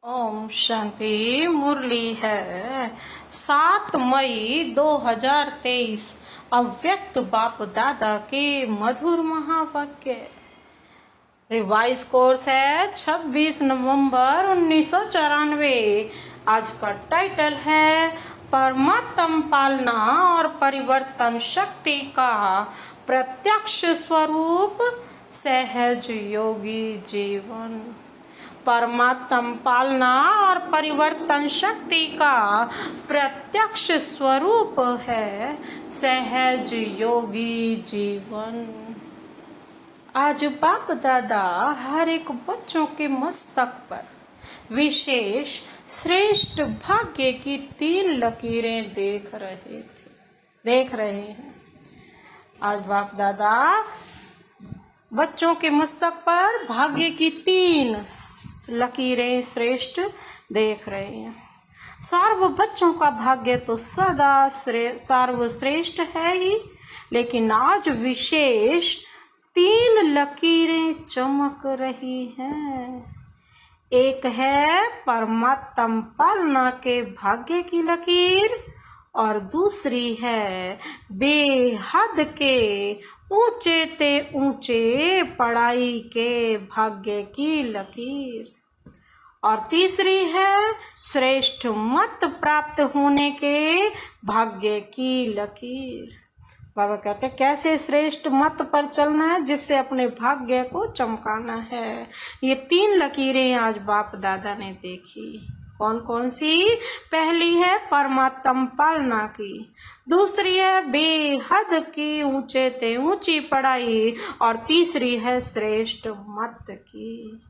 ओम शांति। मुरली है 7 मई 2023। अव्यक्त बाप दादा के मधुर महावाक्य। रिवाइज कोर्स है 26 नवंबर 1994। आज का टाइटल है परमात्म पालना और परिवर्तन शक्ति का प्रत्यक्ष स्वरूप सहज योगी जीवन। परमात्म पालना और परिवर्तन शक्ति का प्रत्यक्ष स्वरूप है सहज योगी जीवन। आज बाप दादा हर एक बच्चों के मस्तक पर विशेष श्रेष्ठ भाग्य की 3 लकीरें देख रहे हैं। आज बाप दादा बच्चों के मस्तक पर भाग्य की 3 लकीरें श्रेष्ठ देख रहे हैं। सर्व बच्चों का भाग्य तो सदा सर्वश्रेष्ठ है ही, लेकिन आज विशेष 3 लकीरें चमक रही हैं। एक है परमात्म पालना के भाग्य की लकीर और दूसरी है बेहद के ऊंचे ते ऊंचे पढ़ाई के भाग्य की लकीर और तीसरी है श्रेष्ठ मत प्राप्त होने के भाग्य की लकीर। बाबा कहते हैं कैसे श्रेष्ठ मत पर चलना है जिससे अपने भाग्य को चमकाना है। ये 3 लकीरें आज बाप दादा ने देखी। कौन कौन सी? पहली है परमात्म पालना की, दूसरी है बेहद की ऊंचे ते ऊंची पढ़ाई और तीसरी है श्रेष्ठ मत की।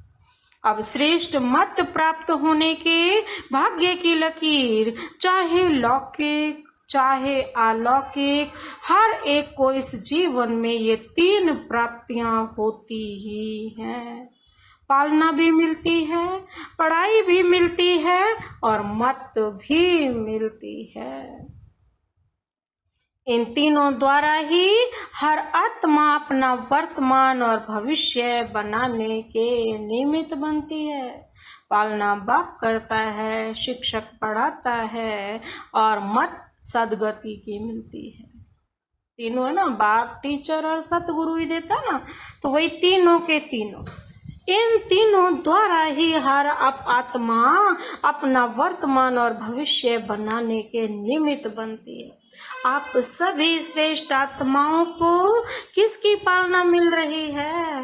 अब श्रेष्ठ मत प्राप्त होने के भाग्य की लकीर चाहे लौकिक चाहे अलौकिक, हर एक को इस जीवन में ये 3 प्राप्तियां होती ही हैं। पालना भी मिलती है, पढ़ाई भी मिलती है और मत भी मिलती है। इन तीनों द्वारा ही हर आत्मा अपना वर्तमान और भविष्य बनाने के निमित्त बनती है। पालना बाप करता है, शिक्षक पढ़ाता है और मत सदगति की मिलती है। तीनों है ना, बाप टीचर और सतगुरु ही देता ना, तो वही तीनों के तीनों। इन तीनों द्वारा ही हर आत्मा अपना वर्तमान और भविष्य बनाने के निमित्त बनती है। आप सभी श्रेष्ठ आत्माओं को किसकी पालना मिल रही है?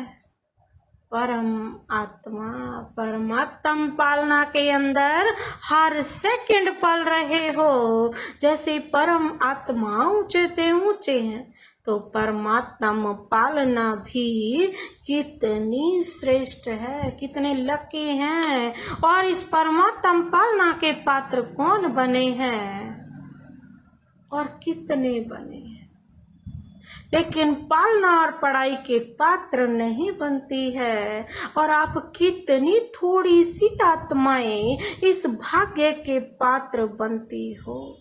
परम आत्मा परमात्म पालना के अंदर हर सेकंड पल रहे हो। जैसे परम आत्मा ऊंचे ते ऊंचे हैं, तो परमात्म पालना भी कितनी श्रेष्ठ है, कितने लकी हैं। और इस परमात्म पालना के पात्र कौन बने हैं और कितने बने हैं? लेकिन पालना और पढ़ाई के पात्र नहीं बनती है। और आप कितनी थोड़ी सी आत्माएं इस भाग्य के पात्र बनती हो।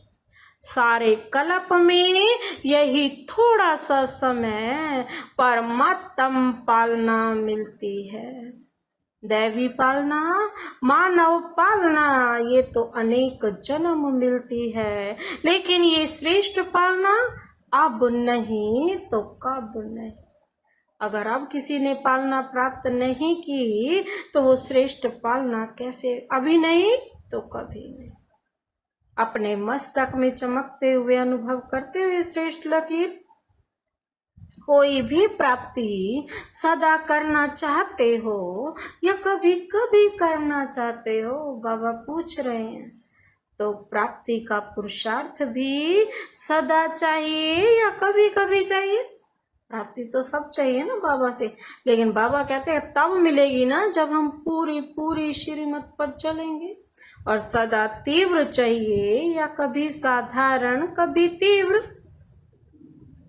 सारे कल्प में यही थोड़ा सा समय परमात्म पालना मिलती है। दैवी पालना, मानव पालना, ये तो अनेक जन्म मिलती है, लेकिन ये श्रेष्ठ पालना अब नहीं तो कब नहीं। अगर अब किसी ने पालना प्राप्त नहीं की तो वो श्रेष्ठ पालना कैसे? अभी नहीं तो कभी नहीं। अपने मस्तक में चमकते हुए अनुभव करते हुए श्रेष्ठ लकीर कोई भी प्राप्ति सदा करना चाहते हो या कभी कभी करना चाहते हो, बाबा पूछ रहे हैं, तो प्राप्ति का पुरुषार्थ भी सदा चाहिए या कभी कभी चाहिए? प्राप्ति तो सब चाहिए ना बाबा से, लेकिन बाबा कहते हैं तब मिलेगी ना जब हम पूरी श्रीमत पर चलेंगे। और सदा तीव्र चाहिए या कभी साधारण कभी तीव्र?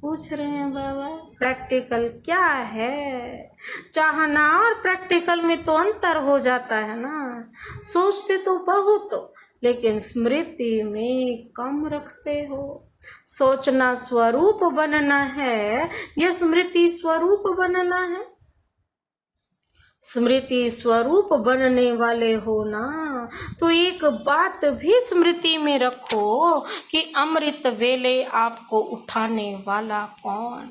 पूछ रहे हैं बाबा। प्रैक्टिकल क्या है? चाहना और प्रैक्टिकल में तो अंतर हो जाता है ना। सोचते तो बहुत हो, लेकिन स्मृति में कम रखते हो। सोचना स्वरूप बनना है या स्मृति स्वरूप बनना है? स्मृति स्वरूप बनने वाले हो ना, तो एक बात भी स्मृति में रखो कि अमृत वेले आपको उठाने वाला कौन?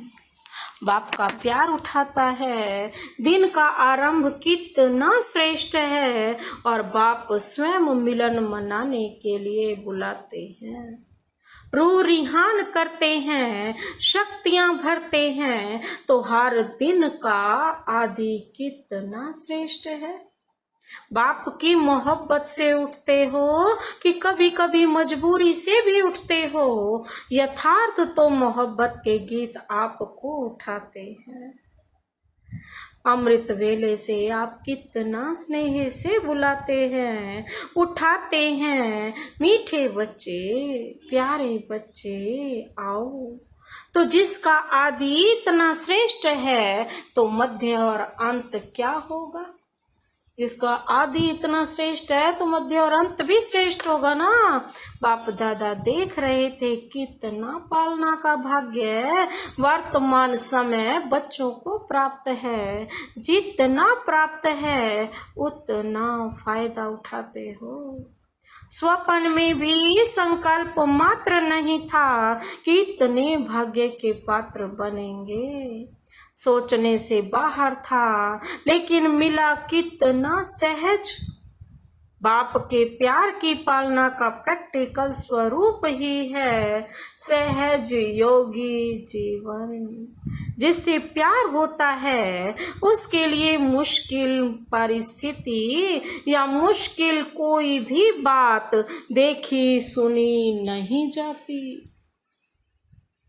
बाप का प्यार उठाता है। दिन का आरंभ कितना श्रेष्ठ है और बाप स्वयं मिलन मनाने के लिए बुलाते हैं, रूह रिहान करते हैं, शक्तियां भरते हैं। तो हर दिन का आदि कितना श्रेष्ठ है। बाप की मोहब्बत से उठते हो कि कभी कभी मजबूरी से भी उठते हो? यथार्थ तो मोहब्बत के गीत आपको उठाते हैं। अमृत वेले से आप कितना स्नेह से बुलाते हैं, उठाते हैं। मीठे बच्चे, प्यारे बच्चे आओ। तो जिसका आदि इतना श्रेष्ठ है तो मध्य और अंत क्या होगा? जिसका आदि इतना श्रेष्ठ है तो मध्य और अंत भी श्रेष्ठ होगा ना। बाप दादा देख रहे थे कितना पालना का भाग्य वर्तमान समय बच्चों को प्राप्त है। जितना प्राप्त है उतना फायदा उठाते हो। स्वप्न में भी संकल्प मात्र नहीं था कि इतने भाग्य के पात्र बनेंगे। सोचने से बाहर था, लेकिन मिला कितना सहज। बाप के प्यार की पालना का प्रैक्टिकल स्वरूप ही है सहज योगी जीवन। जिससे प्यार होता है उसके लिए मुश्किल परिस्थिति या मुश्किल कोई भी बात देखी सुनी नहीं जाती।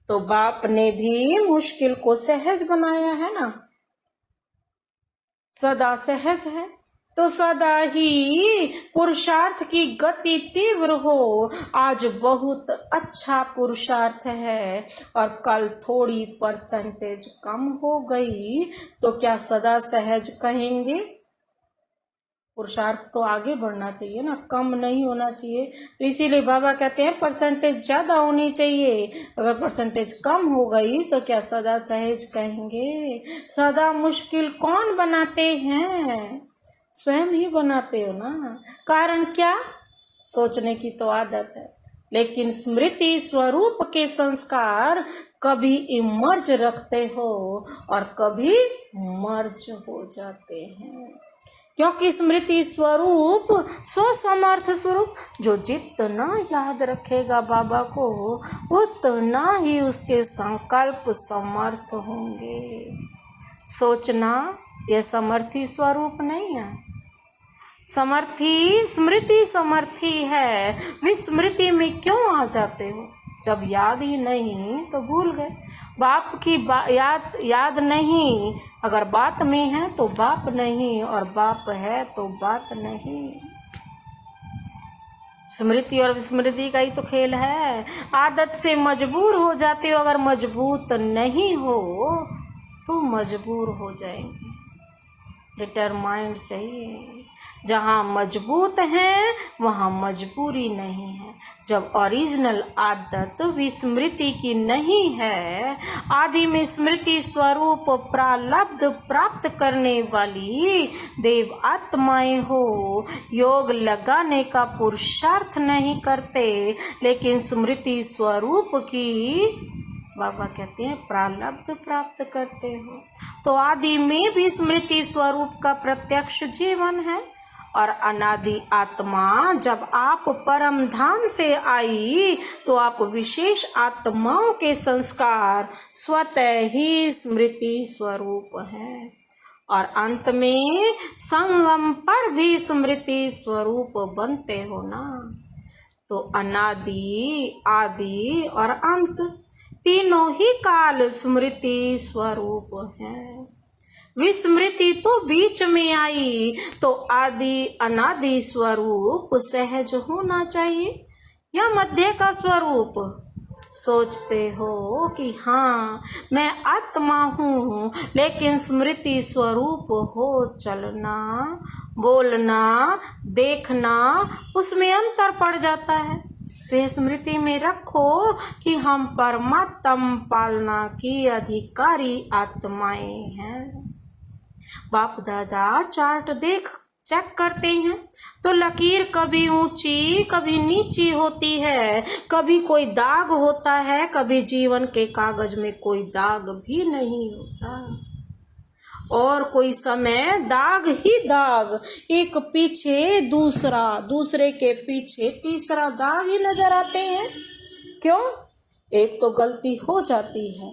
तो बाप ने भी मुश्किल को सहज बनाया है ना। सदा सहज है तो सदा ही पुरुषार्थ की गति तीव्र हो। आज बहुत अच्छा पुरुषार्थ है और कल थोड़ी परसेंटेज कम हो गई तो क्या सदा सहज कहेंगे? पुरुषार्थ तो आगे बढ़ना चाहिए ना, कम नहीं होना चाहिए। तो इसीलिए बाबा कहते हैं परसेंटेज ज्यादा होनी चाहिए। अगर परसेंटेज कम हो गई तो क्या सदा सहज कहेंगे? सदा मुश्किल कौन बनाते हैं? स्वयं ही बनाते हो ना। कारण क्या? सोचने की तो आदत है, लेकिन स्मृति स्वरूप के संस्कार कभी इमर्ज रखते हो और कभी मर्ज हो जाते हैं। क्योंकि स्मृति स्वरूप स्वसमर्थ स्वरूप, जो जितना याद रखेगा बाबा को उतना ही उसके संकल्प समर्थ होंगे। सोचना यह समर्थी स्वरूप नहीं है। समर्थी स्मृति समर्थी है। विस्मृति में क्यों आ जाते हो? जब याद ही नहीं तो भूल गए। बाप की याद नहीं, अगर बात में है तो बाप नहीं, और बाप है तो बात नहीं। स्मृति और विस्मृति का ही तो खेल है। आदत से मजबूर हो जाते हो, अगर मजबूत नहीं हो तो मजबूर हो जाएंगे। डिटरमाइंड चाहिए। जहाँ मजबूत है वहाँ मजबूरी नहीं है। जब ओरिजिनल आदत विस्मृति की नहीं है, आदि में स्मृति स्वरूप प्रालब्ध प्राप्त करने वाली देव आत्माएं हो, योग लगाने का पुरुषार्थ नहीं करते, लेकिन स्मृति स्वरूप की बाबा कहते हैं प्रालब्ध प्राप्त करते हो। तो आदि में भी स्मृति स्वरूप का प्रत्यक्ष जीवन है। और अनादि आत्मा जब आप परम धाम से आई तो आप विशेष आत्माओं के संस्कार स्वतः ही स्मृति स्वरूप हैं। और अंत में संगम पर भी स्मृति स्वरूप बनते हो ना। तो अनादि, आदि और अंत तीनों ही काल स्मृति स्वरूप है। विस्मृति तो बीच में आई तो आदि अनादि स्वरूप सहज होना चाहिए या मध्य का स्वरूप? सोचते हो कि हाँ मैं आत्मा हूँ, लेकिन स्मृति स्वरूप हो चलना, बोलना, देखना, उसमें अंतर पड़ जाता है। तो यह स्मृति में रखो कि हम परमात्म पालना की अधिकारी आत्माएं हैं। बाप दादा चार्ट देख चेक करते हैं तो लकीर कभी ऊंची कभी नीची होती है, कभी कोई दाग होता है, कभी जीवन के कागज में कोई दाग भी नहीं होता, और कोई समय दाग ही दाग, एक पीछे दूसरा, दूसरे के पीछे तीसरा दाग ही नजर आते हैं। क्यों? एक तो गलती हो जाती है,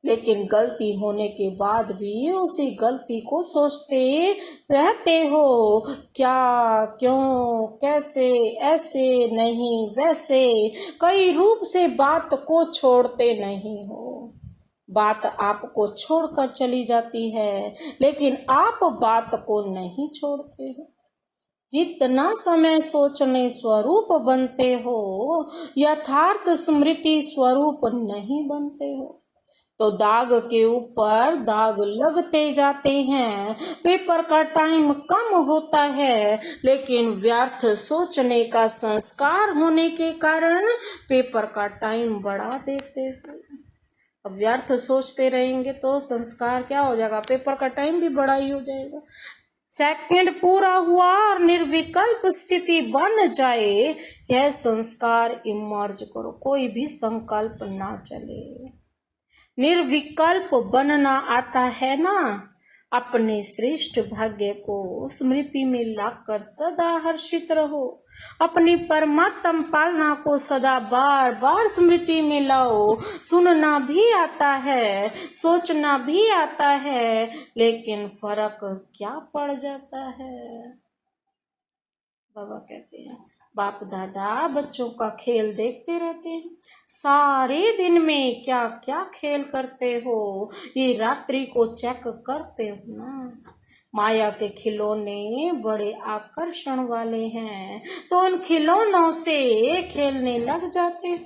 लेकिन गलती होने के बाद भी उसी गलती को सोचते रहते हो, क्या, क्यों, कैसे, ऐसे नहीं वैसे, कई रूप से बात को छोड़ते नहीं हो। बात आपको छोड़कर चली जाती है, लेकिन आप बात को नहीं छोड़ते हो। जितना समय सोचने स्वरूप बनते हो, यथार्थ स्मृति स्वरूप नहीं बनते हो, तो दाग के ऊपर दाग लगते जाते हैं। पेपर का टाइम कम होता है, लेकिन व्यर्थ सोचने का संस्कार होने के कारण पेपर का टाइम बढ़ा देते हो। अब व्यर्थ सोचते रहेंगे तो संस्कार क्या हो जाएगा? पेपर का टाइम भी बड़ा ही हो जाएगा। सेकंड पूरा हुआ और निर्विकल्प स्थिति बन जाए, यह संस्कार इमर्ज करो। कोई भी संकल्प ना चले, निर्विकल्प बनना आता है ना। अपने श्रेष्ठ भाग्य को स्मृति में लाकर सदा हर्षित रहो। अपनी परमात्म पालना को सदा बार बार स्मृति में लाओ। सुनना भी आता है, सोचना भी आता है, लेकिन फर्क क्या पड़ जाता है? बाबा कहते हैं, बाप दादा बच्चों का खेल देखते रहते हैं। सारे दिन में क्या क्या खेल करते हो, ये रात्रि को चेक करते हो ना। माया के खिलौने बड़े आकर्षण वाले हैं, तो उन खिलौनों से खेलने लग जाते।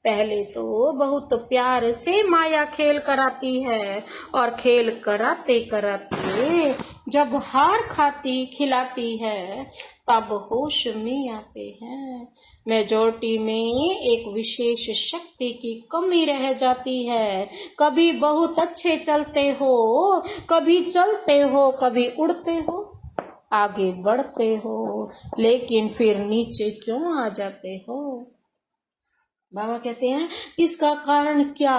पहले तो बहुत प्यार से माया खेल कराती है, और खेल कराते कराते जब हार खाती खिलाती है, तब होश में आते हैं। मेजॉरिटी में एक विशेष शक्ति की कमी रह जाती है। कभी बहुत अच्छे चलते हो, कभी चलते हो, कभी उड़ते हो, आगे बढ़ते हो, लेकिन फिर नीचे क्यों आ जाते हो? बाबा कहते हैं, इसका कारण क्या?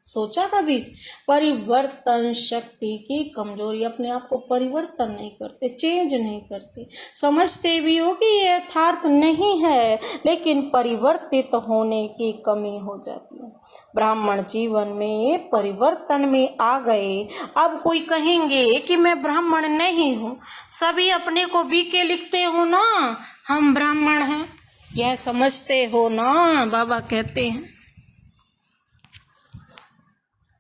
सोचा कभी? परिवर्तन शक्ति की कमजोरी। अपने आप को परिवर्तन नहीं करते, चेंज नहीं करते। समझते भी हो कि ये यथार्थ नहीं है, लेकिन परिवर्तित होने की कमी हो जाती है। ब्राह्मण जीवन में परिवर्तन में आ गए। अब कोई कहेंगे कि मैं ब्राह्मण नहीं हूँ। सभी अपने को बीके लिखते हो ना, हम ब्राह्मण हैं, यह समझते हो ना। बाबा कहते हैं,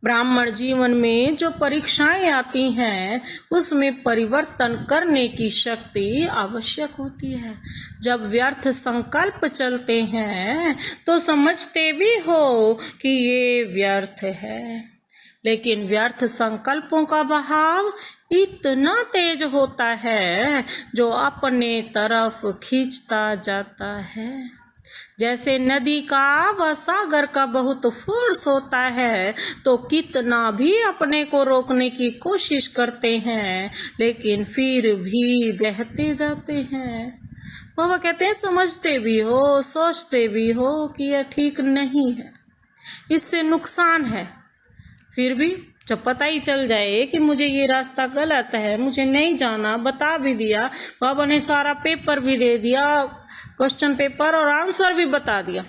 ब्राह्मण जीवन में जो परीक्षाएं आती हैं, उसमें परिवर्तन करने की शक्ति आवश्यक होती है। जब व्यर्थ संकल्प चलते हैं तो समझते भी हो कि ये व्यर्थ है, लेकिन व्यर्थ संकल्पों का बहाव इतना तेज होता है जो अपने तरफ खींचता जाता है। जैसे नदी का व सागर का बहुत फोर्स होता है, तो कितना भी अपने को रोकने की कोशिश करते हैं, लेकिन फिर भी बहते जाते हैं। बाबा कहते हैं, समझते भी हो, सोचते भी हो कि यह ठीक नहीं है, इससे नुकसान है, फिर भी जब पता ही चल जाए कि मुझे ये रास्ता गलत है, मुझे नहीं जाना, बता भी दिया, बाबा ने सारा पेपर भी दे दिया, क्वेश्चन पेपर और आंसर भी बता दिया।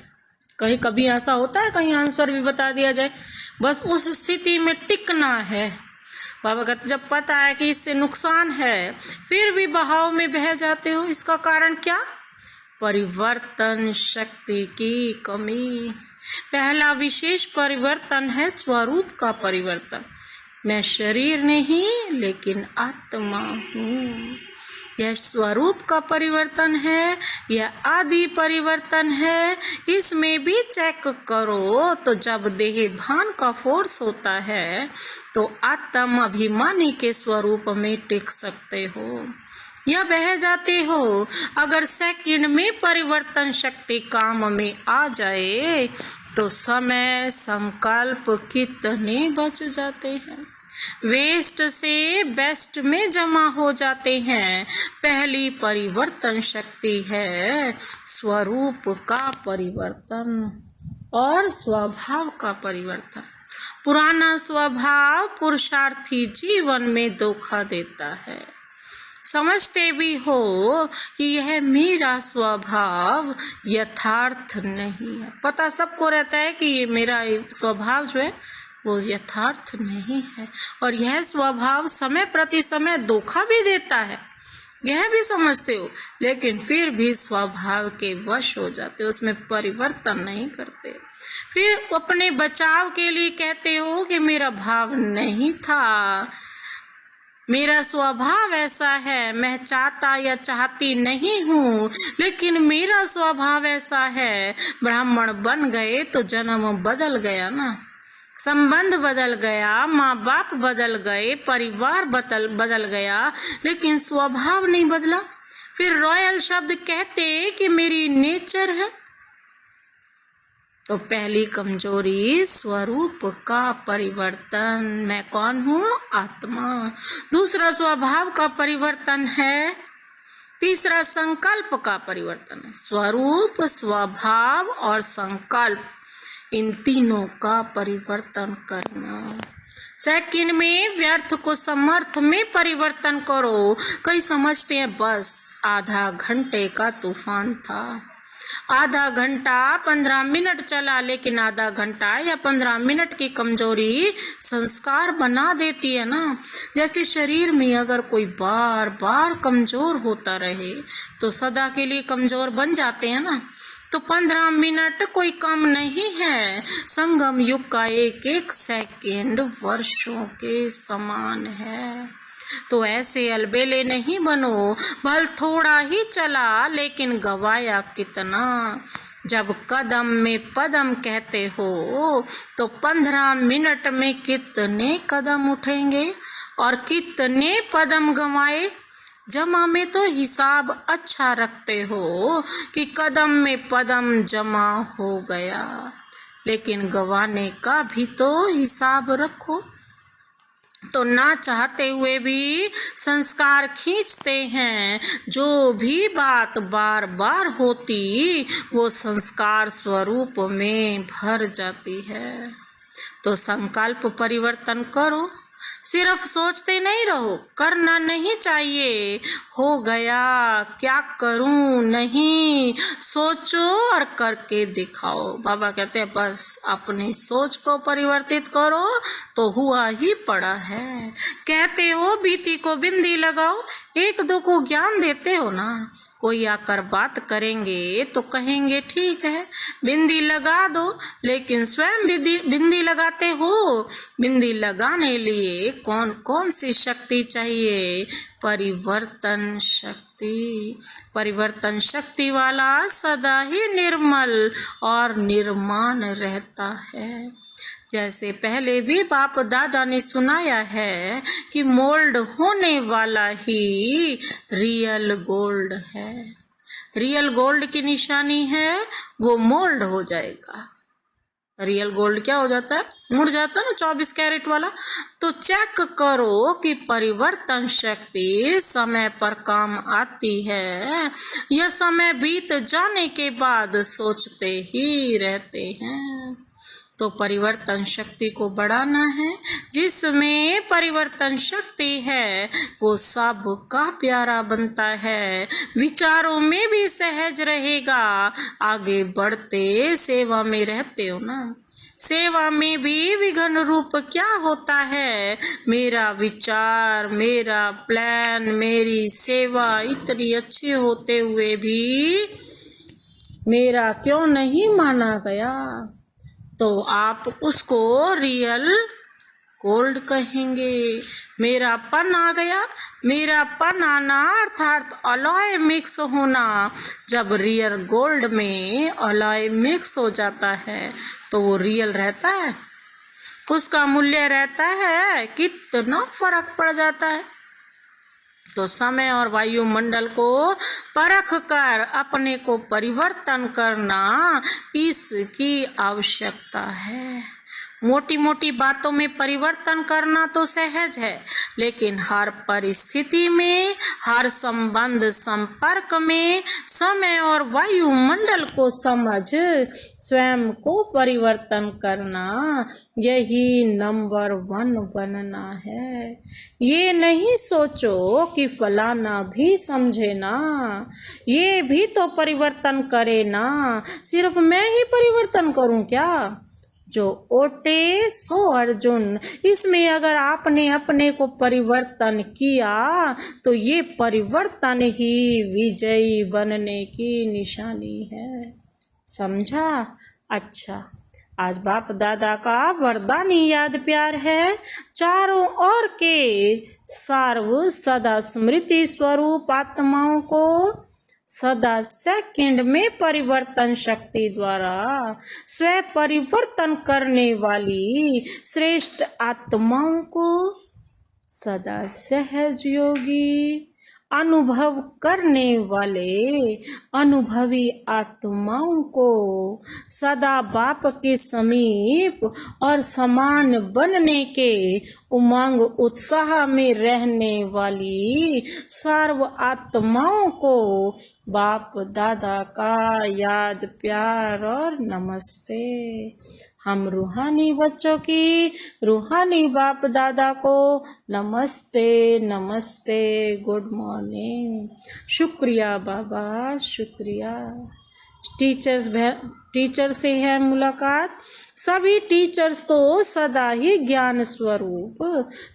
कहीं कभी ऐसा होता है कहीं आंसर भी बता दिया जाए, बस उस स्थिति में टिकना है। बाबा कहते जब पता है कि इससे नुकसान है, फिर भी बहाव में बह जाते हो। इसका कारण क्या? परिवर्तन शक्ति की कमी। पहला विशेष परिवर्तन है स्वरूप का परिवर्तन। मैं शरीर नहीं लेकिन आत्मा हूँ। यह स्वरूप का परिवर्तन है, यह आदि परिवर्तन है। इसमें भी चेक करो तो जब देह भान का फोर्स होता है तो आत्म अभिमानी के स्वरूप में टिक सकते हो या बह जाते हो। अगर सेकंड में परिवर्तन शक्ति काम में आ जाए तो समय संकल्प कितने बच जाते हैं। वेस्ट से बेस्ट में जमा हो जाते हैं। पहली परिवर्तन शक्ति है स्वरूप का परिवर्तन और स्वभाव का परिवर्तन। पुराना स्वभाव पुरुषार्थी जीवन में धोखा देता है। समझते भी हो कि यह मेरा स्वभाव यथार्थ नहीं है। पता सबको रहता है कि ये मेरा स्वभाव जो है वो यथार्थ नहीं है, और यह स्वभाव समय प्रति समय धोखा भी देता है, यह भी समझते हो, लेकिन फिर भी स्वभाव के वश हो जाते हो, उसमें परिवर्तन नहीं करते। फिर अपने बचाव के लिए कहते हो कि मेरा भाव नहीं था, मेरा स्वभाव ऐसा है, मैं चाहता या चाहती नहीं हूँ, लेकिन मेरा स्वभाव ऐसा है। ब्राह्मण बन गए तो जन्म बदल गया ना, संबंध बदल गया, माँ बाप बदल गए, परिवार बदल गया, लेकिन स्वभाव नहीं बदला। फिर रॉयल शब्द कहते कि मेरी नेचर है। तो पहली कमजोरी स्वरूप का परिवर्तन, मैं कौन हूँ? आत्मा। दूसरा स्वभाव का परिवर्तन है। तीसरा संकल्प का परिवर्तन है। स्वरूप, स्वभाव और संकल्प, इन तीनों का परिवर्तन करना। सेकंड में व्यर्थ को समर्थ में परिवर्तन करो। कई समझते हैं बस आधा घंटे का तूफान था, आधा घंटा 15 मिनट चला, लेकिन आधा घंटा या 15 मिनट की कमजोरी संस्कार बना देती है ना। जैसे शरीर में अगर कोई बार बार कमजोर होता रहे तो सदा के लिए कमजोर बन जाते हैं ना। तो 15 मिनट कोई कम नहीं है। संगम युग का एक एक सेकेंड वर्षों के समान है। तो ऐसे अलबेले नहीं बनो। बल थोड़ा ही चला लेकिन गवाया कितना। जब कदम में पदम कहते हो तो 15 मिनट में कितने कदम उठेंगे और कितने पदम गंवाए। जमा में तो हिसाब अच्छा रखते हो कि कदम में पदम जमा हो गया, लेकिन गंवाने का भी तो हिसाब रखो। तो ना चाहते हुए भी संस्कार खींचते हैं। जो भी बात बार बार होती वो संस्कार स्वरूप में भर जाती है। तो संकल्प परिवर्तन करो। सिर्फ सोचते नहीं रहो, करना नहीं चाहिए। हो गया क्या करूं, नहीं, सोचो और करके दिखाओ। बाबा कहते हैं बस अपनी सोच को परिवर्तित करो तो हुआ ही पड़ा है। कहते हो बीती को बिंदी लगाओ, एक दो को ज्ञान देते हो ना। कोई आकर बात करेंगे तो कहेंगे ठीक है बिंदी लगा दो, लेकिन स्वयं बिंदी लगाते हो। बिंदी लगाने लिए कौन कौन सी शक्ति चाहिए? परिवर्तन शक्ति। परिवर्तन शक्ति वाला सदा ही निर्मल और निर्माण रहता है। जैसे पहले भी बाप दादा ने सुनाया है कि मोल्ड होने वाला ही रियल गोल्ड है। रियल गोल्ड की निशानी है वो मोल्ड हो जाएगा। रियल गोल्ड क्या हो जाता है? मुड़ जाता है ना, 24 कैरेट वाला। तो चेक करो कि परिवर्तन शक्ति समय पर काम आती है या समय बीत जाने के बाद सोचते ही रहते हैं। तो परिवर्तन शक्ति को बढ़ाना है। जिसमें परिवर्तन शक्ति है वो सबका प्यारा बनता है, विचारों में भी सहज रहेगा। आगे बढ़ते सेवा में रहते हो ना, सेवा में भी विघ्न रूप क्या होता है? मेरा विचार, मेरा प्लान, मेरी सेवा इतनी अच्छी होते हुए भी मेरा क्यों नहीं माना गया? तो आप उसको रियल गोल्ड कहेंगे। मेरा पन आ गया। मेरा पन आना अर्थात अलॉय मिक्स होना। जब रियल गोल्ड में अलॉय मिक्स हो जाता है तो वो रियल रहता है, उसका मूल्य रहता है, कितना फर्क पड़ जाता है। तो समय और वायुमंडल को परख कर अपने को परिवर्तन करना इसकी आवश्यकता है। मोटी मोटी बातों में परिवर्तन करना तो सहज है, लेकिन हर परिस्थिति में, हर संबंध संपर्क में समय और वायुमंडल को समझ स्वयं को परिवर्तन करना, यही नंबर 1 बनना है। ये नहीं सोचो कि फलाना भी समझे ना, ये भी तो परिवर्तन करे ना, सिर्फ मैं ही परिवर्तन करूं क्या? जो ओटे सो अर्जुन। इसमें अगर आपने अपने को परिवर्तन किया तो ये परिवर्तन ही विजयी बनने की निशानी है। समझा? अच्छा, आज बाप दादा का वरदानी याद प्यार है। चारों ओर के सार्व सदा स्मृति स्वरूप आत्माओं को सदा सेकंड में परिवर्तन शक्ति द्वारा स्व परिवर्तन करने वाली श्रेष्ठ आत्माओं को सदा सहज योगी अनुभव करने वाले अनुभवी आत्माओं को सदा बाप के समीप और समान बनने के उमंग उत्साह में रहने वाली सर्व आत्माओं को बाप दादा का याद प्यार और नमस्ते। हम रूहानी बच्चों की रूहानी बाप दादा को नमस्ते नमस्ते, गुड मॉर्निंग। शुक्रिया बाबा, शुक्रिया। टीचर से है मुलाकात। सभी टीचर्स तो सदा ही ज्ञान स्वरूप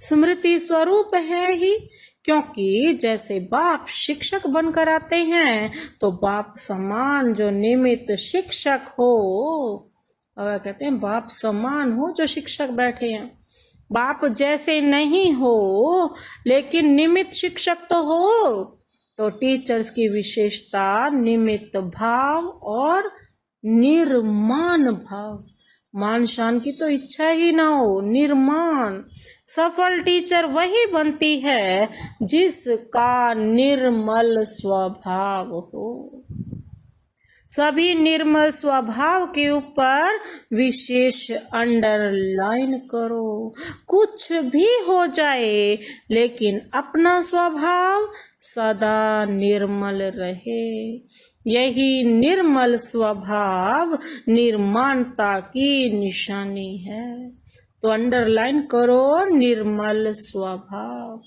स्मृति स्वरूप है ही, क्योंकि जैसे बाप शिक्षक बनकर आते हैं तो बाप समान जो निमित्त शिक्षक हो, और कहते हैं बाप समान हो जो शिक्षक बैठे हैं। बाप जैसे नहीं हो लेकिन निमित्त शिक्षक तो हो। तो टीचर्स की विशेषता निमित्त भाव और निर्माण भाव। मान शान की तो इच्छा ही ना हो, निर्माण। सफल टीचर वही बनती है जिसका निर्मल स्वभाव हो। सभी निर्मल स्वभाव के ऊपर विशेष अंडरलाइन करो। कुछ भी हो जाए लेकिन अपना स्वभाव सदा निर्मल रहे। यही निर्मल स्वभाव निर्माणता की निशानी है। तो अंडरलाइन करो निर्मल स्वभाव।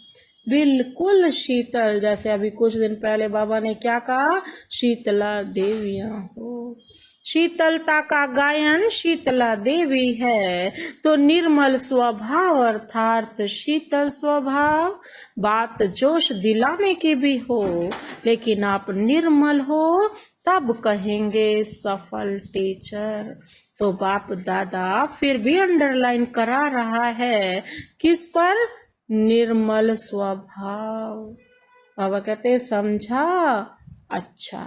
बिल्कुल शीतल, जैसे अभी कुछ दिन पहले बाबा ने क्या कहा, शीतला देवियां हो। शीतलता का गायन शीतला देवी है। तो निर्मल स्वभाव अर्थात शीतल स्वभाव, बात जोश दिलाने की भी हो लेकिन आप निर्मल हो, तब कहेंगे सफल टीचर। तो बाप दादा फिर भी अंडरलाइन करा रहा है किस पर? निर्मल स्वभाव। बाबा कहते समझा? अच्छा,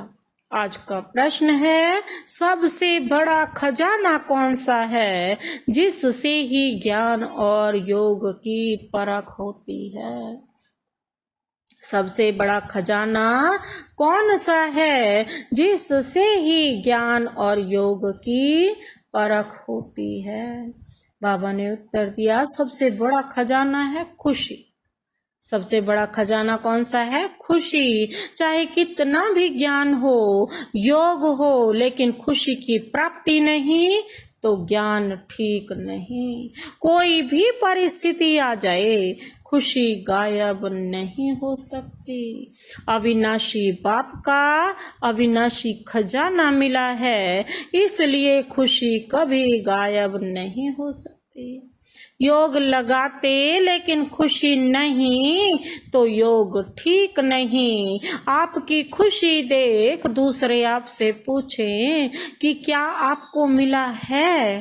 आज का प्रश्न है, सबसे बड़ा खजाना कौन सा है जिससे ही ज्ञान और योग की परख होती है? सबसे बड़ा खजाना कौन सा है जिससे ही ज्ञान और योग की परख होती है? बाबा ने उत्तर दिया, सबसे बड़ा खजाना है खुशी। सबसे बड़ा खजाना कौन सा है? खुशी। चाहे कितना भी ज्ञान हो, योग हो, लेकिन खुशी की प्राप्ति नहीं तो ज्ञान ठीक नहीं। कोई भी परिस्थिति आ जाए, खुशी गायब नहीं हो सकती। अविनाशी बाप का अविनाशी खजाना मिला है, इसलिए खुशी कभी गायब नहीं हो सकती। योग लगाते लेकिन खुशी नहीं तो योग ठीक नहीं। आपकी खुशी देख दूसरे आपसे पूछें कि क्या आपको मिला है,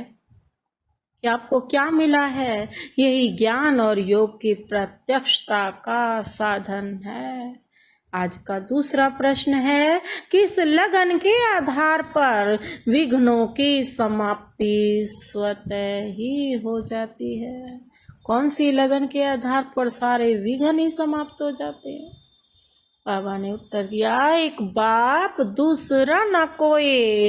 कि आपको क्या मिला है? यही ज्ञान और योग की प्रत्यक्षता का साधन है। आज का दूसरा प्रश्न है, किस लगन के आधार पर विघ्नों की समाप्ति स्वतः ही हो जाती है? कौन सी लगन के आधार पर सारे विघ्न ही समाप्त हो जाते हैं? बाबा ने उत्तर दिया, एक बाप दूसरा न कोई,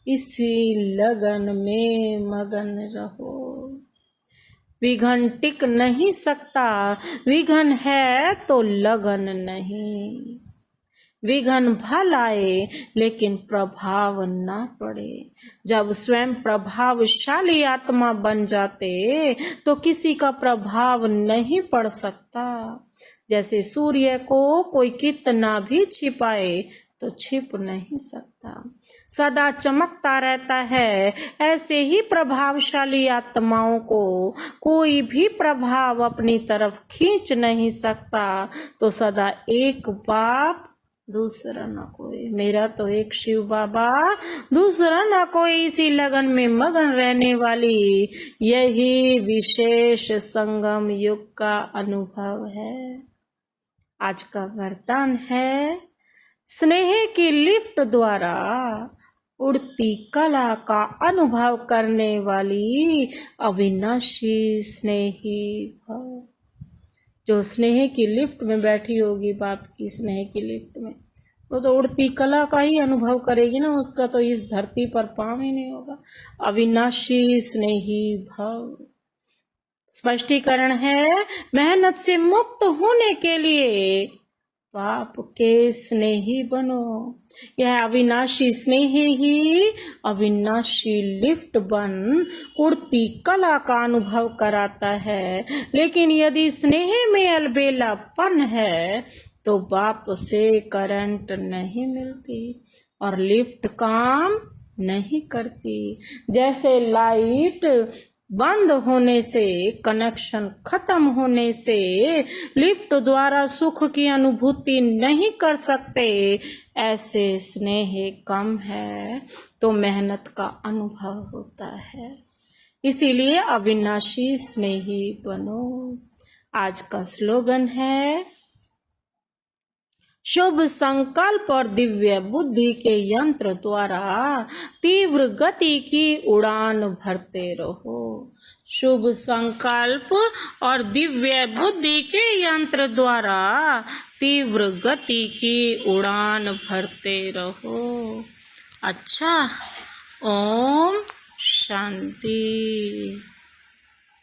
इसी लगन में मगन रहो। विघन टिक नहीं सकता, विघन है तो लगन नहीं। विघन भल आए लेकिन प्रभाव न पड़े। जब स्वयं प्रभावशाली आत्मा बन जाते तो किसी का प्रभाव नहीं पड़ सकता। जैसे सूर्य को कोई कितना भी छिपाए तो छिप नहीं सकता, सदा चमकता रहता है। ऐसे ही प्रभावशाली आत्माओं को कोई भी प्रभाव अपनी तरफ खींच नहीं सकता। तो सदा एक बाप दूसरा न कोई, मेरा तो एक शिव बाबा दूसरा न कोई, इसी लगन में मगन रहने वाली यही विशेष संगम युग का अनुभव है। आज का वरदान है, स्नेह की लिफ्ट द्वारा उड़ती कला का अनुभव करने वाली अविनाशी स्नेही भव। जो स्नेह की लिफ्ट में बैठी होगी, बाप की स्नेह की लिफ्ट में, वो तो उड़ती कला का ही अनुभव करेगी ना, उसका तो इस धरती पर पाँव ही नहीं होगा। अविनाशी स्नेही भव। स्पष्टीकरण है, मेहनत से मुक्त होने के लिए बाप के स्नेही बनो। यह अविनाशी स्नेह ही अविनाशी लिफ्ट बन उड़ती कला का अनुभव कराता है। लेकिन यदि स्नेह में अलबेलापन है तो बाप से करंट नहीं मिलती और लिफ्ट काम नहीं करती। जैसे लाइट बंद होने से, कनेक्शन खत्म होने से लिफ्ट द्वारा सुख की अनुभूति नहीं कर सकते, ऐसे स्नेह कम है तो मेहनत का अनुभव होता है। इसीलिए अविनाशी स्नेही बनो। आज का स्लोगन है, शुभ संकल्प और दिव्य बुद्धि के यंत्र द्वारा तीव्र गति की उड़ान भरते रहो। शुभ संकल्प और दिव्य बुद्धि के यंत्र द्वारा तीव्र गति की उड़ान भरते रहो। अच्छा, ओम शांति।